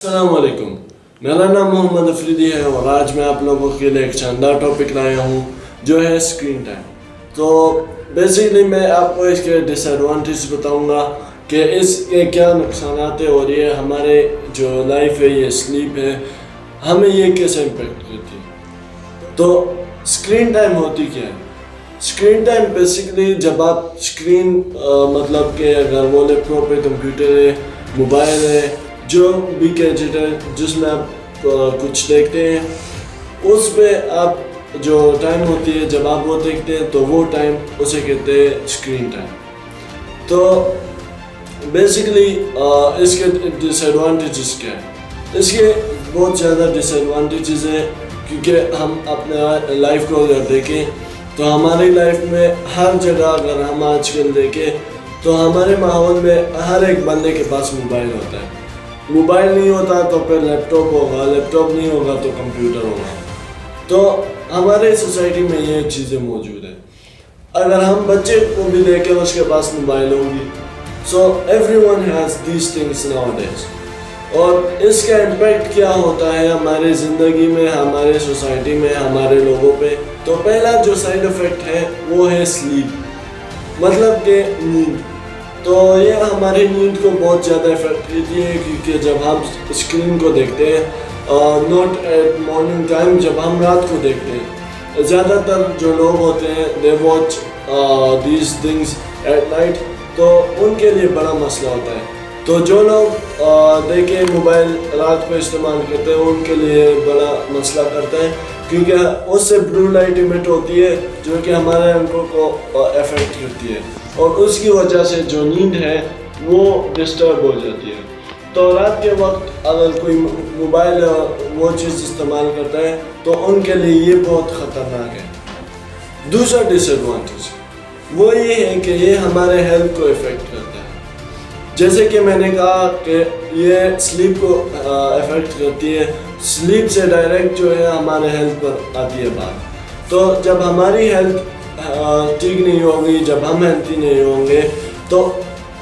अस्सलाम वालेकुम। मेरा नाम मोहम्मद अफरीदी है और आज मैं आप लोगों के लिए एक शानदार टॉपिक लाया हूँ जो है स्क्रीन टाइम। तो बेसिकली मैं आपको इसके डिसएडवांटेज बताऊँगा कि इसके क्या नुकसान हैं और ये हमारे जो लाइफ है, ये स्लीप है, हमें ये कैसे इम्पेक्ट करती है। तो स्क्रीन टाइम होती क्या है? स्क्रीन टाइम बेसिकली जब आप स्क्रीन मतलब कि अगर वो लैपटॉप है, कंप्यूटर है, मोबाइल है, जो भी गैजेट है जिसमें आप कुछ देखते हैं, उस पे आप जो टाइम होती है जब आप वो देखते हैं तो वो टाइम उसे कहते हैं स्क्रीन टाइम। तो बेसिकली इसके डिसएडवांटेजेस क्या है? इसके बहुत ज़्यादा डिसएडवांटेजेस हैं क्योंकि हम अपने लाइफ को अगर देखें तो हमारी लाइफ में हर जगह अगर हम आजकल देखें तो हमारे माहौल में हर एक बंदे के पास मोबाइल होता है। मोबाइल नहीं होता तो फिर लैपटॉप होगा, लैपटॉप नहीं होगा तो कंप्यूटर होगा। तो हमारे सोसाइटी में ये चीज़ें मौजूद है। अगर हम बच्चे को भी देखें उसके पास मोबाइल होगी। So everyone has these things nowadays. और इसका इम्पैक्ट क्या होता है हमारी ज़िंदगी में, हमारे सोसाइटी में, हमारे लोगों पे? तो पहला जो साइड इफ़ेक्ट है वो है स्लीप, मतलब कि नींद। तो ये हमारी नींद को बहुत ज़्यादा इफेक्ट करती है क्योंकि जब हम स्क्रीन को देखते हैं, नॉट एट मॉर्निंग टाइम, जब हम रात को देखते हैं, ज़्यादातर जो लोग होते हैं they watch these things at night, तो उनके लिए बड़ा मसला होता है। तो जो लोग देखें मोबाइल रात को इस्तेमाल करते हैं उनके लिए बड़ा मसला करता है क्योंकि उससे ब्लू लाइट इमिट होती है जो कि हमारे आंखों को अफेक्ट करती है और उसकी वजह से जो नींद है वो डिस्टर्ब हो जाती है। तो रात के वक्त अगर कोई मोबाइल वो चीज़ इस्तेमाल करता है तो उनके लिए ये बहुत ख़तरनाक है। दूसरा डिसएडवांटेज वो ये है कि ये हमारे हेल्थ को इफ़ेक्ट करता है। जैसे कि मैंने कहा कि ये स्लीप को इफ़ेक्ट करती है, स्लीप से डायरेक्ट जो है हमारे हेल्थ पर आती है बात। तो जब हमारी हेल्थ ठीक नहीं होगी, जब हम हेल्थी नहीं होंगे तो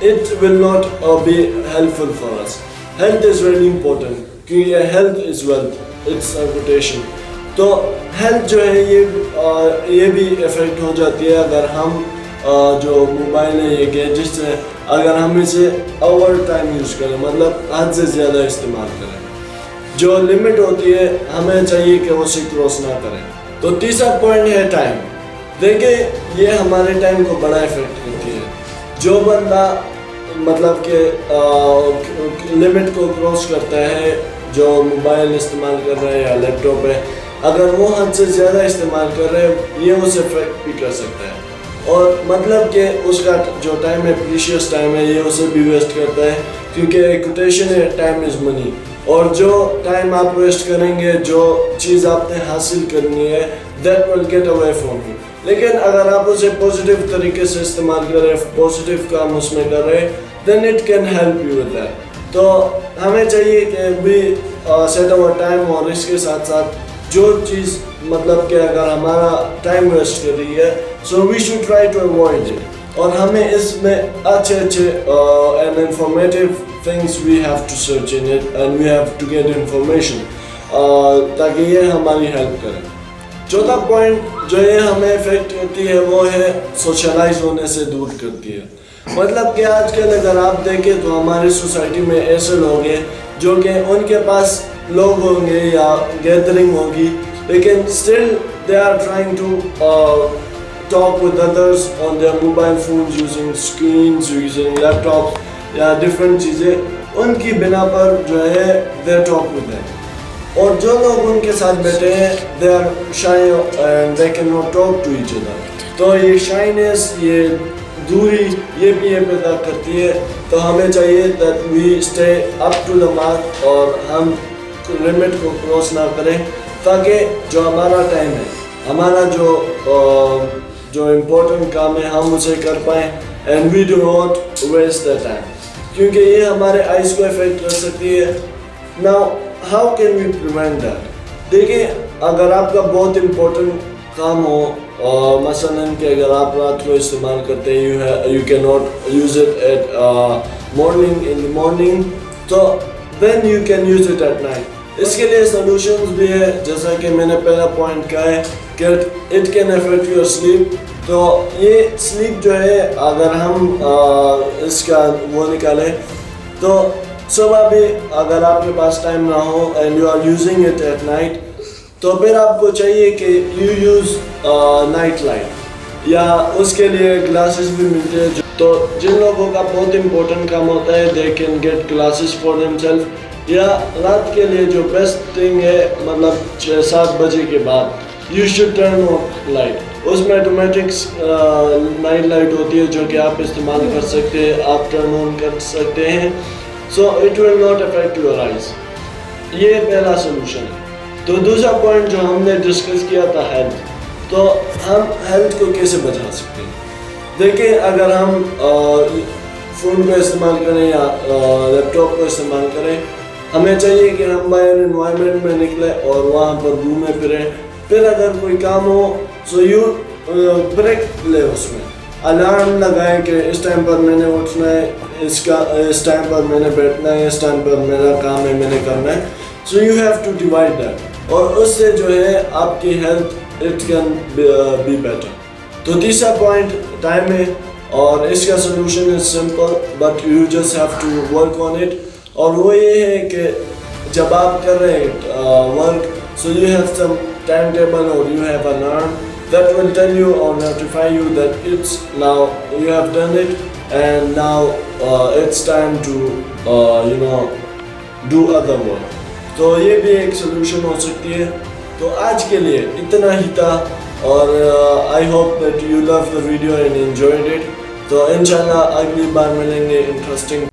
it will not be helpful for us. Health is very important क्योंकि health is wealth, it's reputation. तो हेल्थ जो है ये भी इफ़ेक्ट हो जाती है अगर हम जो मोबाइल है, ये गैजेट्स हैं, अगर हम इसे ओवर टाइम यूज़ करें, मतलब हद से ज़्यादा इस्तेमाल करें। जो लिमिट होती है हमें चाहिए कि उसे क्रॉस ना करें। तो तीसरा पॉइंट है टाइम। देखिए ये हमारे टाइम को बड़ा इफेक्ट करती है। जो बंदा मतलब कि लिमिट को क्रॉस करता है, जो मोबाइल इस्तेमाल कर रहा है या लैपटॉप है, अगर वो हद से ज़्यादा इस्तेमाल कर रहे हैं ये उसे इफेक्ट भी कर सकता है और मतलब कि उसका जो टाइम है, प्रीशियस टाइम है, ये उसे भी वेस्ट करता है क्योंकि एक कोटेशन है टाइम इज़ मनी। और जो टाइम आप वेस्ट करेंगे, जो चीज़ आपने हासिल करनी है, that will get away from you. लेकिन अगर आप उसे पॉजिटिव तरीके से इस्तेमाल कर रहे हैं, पॉजिटिव काम उसमें कर रहे हैं, then it can help you with that. तो हमें चाहिए कि भी सेट अवर टाइम और इसके साथ साथ जो चीज़ मतलब कि अगर हमारा टाइम वेस्ट कर रही है, so we should try to avoid it. और हमें इसमें अच्छे and informative things we have to search in it and we have to get information ताकि ये हमारी हेल्प करे। चौथा पॉइंट जो ये हमें इफेक्ट करती है वो है सोशलाइज होने से दूर करती है। मतलब कि आजकल अगर आप देखें तो हमारी सोसाइटी में ऐसे लोग हैं जो कि उनके पास लोग होंगे या गैदरिंग होगी, लेकिन still they are trying to talk with others on their mobile phones using screens, using laptops या डिफरेंट चीज़ें, उनकी बिना पर जो है दे टॉक विद देम। और जो लोग उनके साथ बैठे हैं they are shy and they can not talk to each other. तो ये शाइनेस, ये दूरी, ये भी ये पैदा करती है। तो हमें चाहिए that we stay up to the mark और हम लिमिट को क्रॉस ना करें ताकि जो हमारा टाइम है, हमारा जो इम्पोर्टेंट काम है, हम उसे कर पाएँ and we do not waste the time, क्योंकि ये हमारे आइज़ को इफेक्ट कर सकती है। Now how can we prevent that? देखिए अगर आपका बहुत इम्पोर्टेंट काम हो, मसलन कि अगर आप रात को इस्तेमाल करते हैं, you can not use it at morning in the morning, तो then you can use it at night. اس کے لیے سولوشنز بھی ہے, جیسا کہ میں نے پہلا پوائنٹ کہا ہے کہ it can affect your sleep. تو یہ سلیپ جو ہے اگر ہم اس کا وہ نکالیں تو صبح بھی اگر آپ کے پاس ٹائم نہ ہو and you are using it at night, تو پھر آپ کو چاہیے کہ یو یوز نائٹ لائٹ, یا اس کے لیے گلاسز بھی ملتے ہیں. تو جن لوگوں کا بہت امپورٹنٹ کام ہوتا ہے they can get glasses for them self, یا رات کے لیے جو بیسٹ تھنگ ہے مطلب 6-7 بجے کے بعد you should turn off light. اس میں آٹومیٹک نائٹ لائٹ ہوتی ہے جو کہ آپ استعمال کر سکتے ہیں, آپ ٹرن آن کر سکتے ہیں, so it will not affect your eyes. یہ پہلا سولوشن ہے. تو دوسرا پوائنٹ جو ہم نے ڈسکس کیا تھا ہیلتھ, تو ہم ہیلتھ کو کیسے بچا سکتے ہیں. دیکھیں اگر ہم فون کو استعمال کریں یا لیپ ٹاپ کو استعمال کریں, ہمیں چاہیے کہ ہم باہر انوائرمنٹ میں نکلیں اور وہاں پر گھومیں پھریں. پھر اگر کوئی کام ہو سو یو بریک لے, اس میں الارم لگائیں کہ اس ٹائم پر میں نے اٹھنا ہے, اس ٹائم پر میں نے بیٹھنا ہے, اس ٹائم پر میرا کام ہے میں نے کرنا ہے. So you have to divide that, اور اس سے جو ہے آپ کی health it can be better. تو تیسرا پوائنٹ ٹائم ہے, اور اس کا solution is simple but you just have to work on it. اور وہ یہ ہے کہ جب آپ کر رہے ہیں work, so you have some time table اور you have an alarm that will tell you or notify you that it's now you have done it and now it's time to do other work. تو یہ بھی ایک solution ہو سکتی ہے. تو آج کے لیے اتنا ہی تھا, اور I hope that you loved the video and enjoyed it. تو انشاءاللہ اگلی بار ملیں گے انٹرسٹنگ